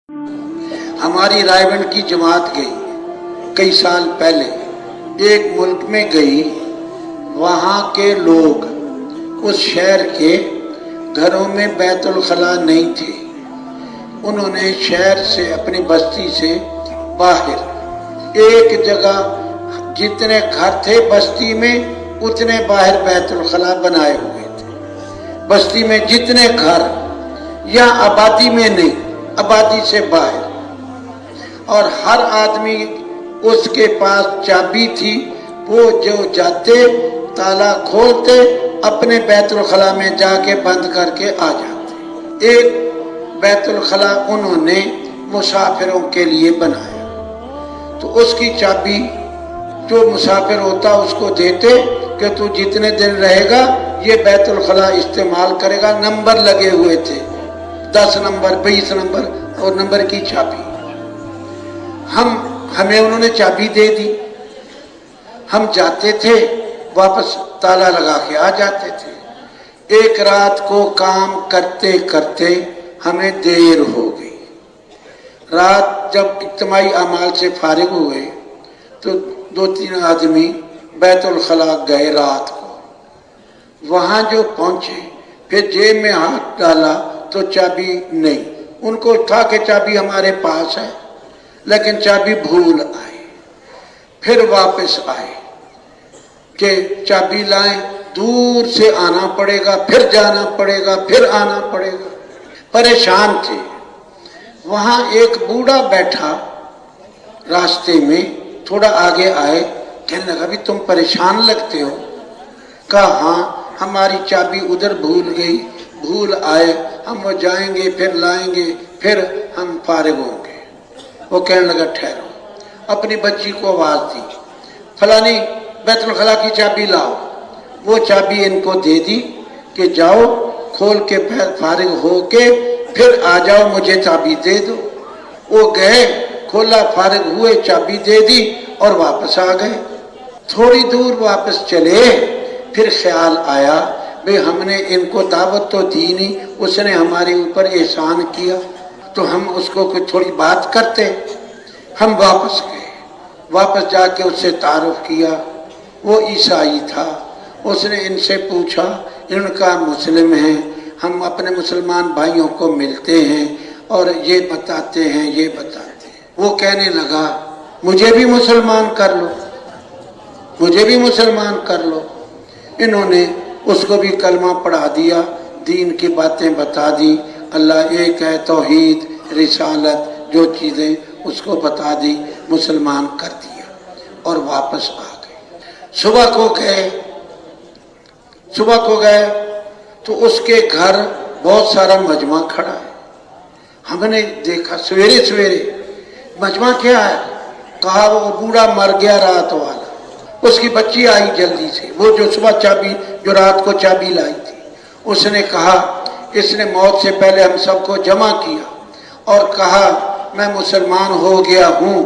ہماری رائے کی جماعت گئی کئی سال پہلے ایک ملک میں گئی، وہاں کے لوگ اس شہر کے گھروں میں بیت الخلا نہیں تھے، انہوں نے شہر سے اپنی بستی سے باہر ایک جگہ جتنے گھر تھے بستی میں اتنے باہر بیت الخلا بنائے ہوئے تھے۔ بستی میں جتنے گھر یا آبادی میں نہیں، آبادی سے باہر، اور ہر آدمی اس کے پاس چابی تھی، وہ جو جاتے تالا کھولتے اپنے بیت الخلا میں جا کے بند کر کے آ جاتے۔ ایک بیت الخلا انہوں نے مسافروں کے لیے بنایا، تو اس کی چابی جو مسافر ہوتا اس کو دیتے کہ تو جتنے دن رہے گا یہ بیت الخلا استعمال کرے گا۔ نمبر لگے ہوئے تھے، 10 نمبر 20 نمبر اور نمبر کی چابی۔ ہمیں انہوں نے چابی دے دی، ہم جاتے تھے واپس تالا لگا کے آ جاتے تھے۔ ایک رات کو کام کرتے کرتے ہمیں دیر ہو گئی۔ رات جب اجتماعی اعمال سے فارغ ہوئے تو 2-3 آدمی بیت الخلا گئے رات کو، وہاں جو پہنچے پھر جیب میں ہاتھ ڈالا تو چابی نہیں، ان کو تھا کہ چابی ہمارے پاس ہے، لیکن چابی بھول آئے۔ پھر واپس آئے کہ چابی لائیں، دور سے آنا پڑے گا، پھر جانا پڑے گا، پھر آنا پڑے گا، پریشان تھے۔ وہاں ایک بوڑھا بیٹھا راستے میں، تھوڑا آگے آئے، کہنے لگا بھی تم پریشان لگتے ہو؟ کہا ہاں، ہماری چابی ادھر بھول گئی، بھول آئے، ہم وہ جائیں گے پھر لائیں گے، پھر ہم فارغ ہوں گے۔ وہ کہنے لگا ٹھہرو، اپنی بچی کو آواز دی، فلانی بیت الخلا کی چابی لاؤ۔ وہ چابی ان کو دے دی کہ جاؤ کھول کے فارغ ہو کے پھر آ جاؤ، مجھے چابی دے دو۔ وہ گئے، کھولا، فارغ ہوئے، چابی دے دی اور واپس آ گئے۔ تھوڑی دور واپس چلے، پھر خیال آیا بھئی ہم نے ان کو دعوت تو دی نہیں، اس نے ہمارے اوپر احسان کیا تو ہم اس کو کوئی تھوڑی بات کرتے۔ ہم واپس گئے، واپس جا کے اس سے تعارف کیا، وہ عیسائی تھا۔ اس نے ان سے پوچھا، ان کا مسلم ہیں، ہم اپنے مسلمان بھائیوں کو ملتے ہیں اور یہ بتاتے ہیں، یہ بتاتے ہیں۔ وہ کہنے لگا مجھے بھی مسلمان کر لو، مجھے بھی مسلمان کر لو۔ انہوں نے اس کو بھی کلمہ پڑھا دیا، دین کی باتیں بتا دی، اللہ ایک ہے، توحید، رسالت، جو چیزیں اس کو بتا دی، مسلمان کر دیا اور واپس آ گئے۔ صبح کو گئے تو اس کے گھر بہت سارا مجمع کھڑا ہے۔ ہم نے دیکھا سویرے سویرے، مجمع کیا ہے؟ کہا وہ بوڑھا مر گیا رات والا، اس کی بچی آئی جلدی سے، وہ جو صبح چابی، جو رات کو چابی لائی تھی، اس نے کہا اس نے موت سے پہلے ہم سب کو جمع کیا اور کہا میں مسلمان ہو گیا ہوں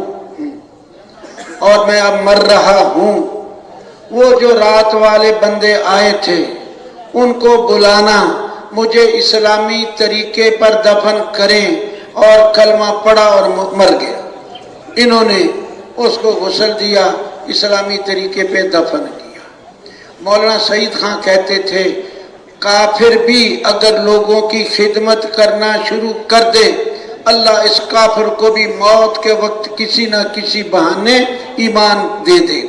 اور میں اب مر رہا ہوں۔ وہ جو رات والے بندے آئے تھے ان کو بلانا، مجھے اسلامی طریقے پر دفن کریں، اور کلمہ پڑھا اور مر گیا۔ انہوں نے اس کو غسل دیا، اسلامی طریقے پہ دفن کیا۔ مولانا سعید خان کہتے تھے کافر بھی اگر لوگوں کی خدمت کرنا شروع کر دے، اللہ اس کافر کو بھی موت کے وقت کسی نہ کسی بہانے ایمان دے دے گا۔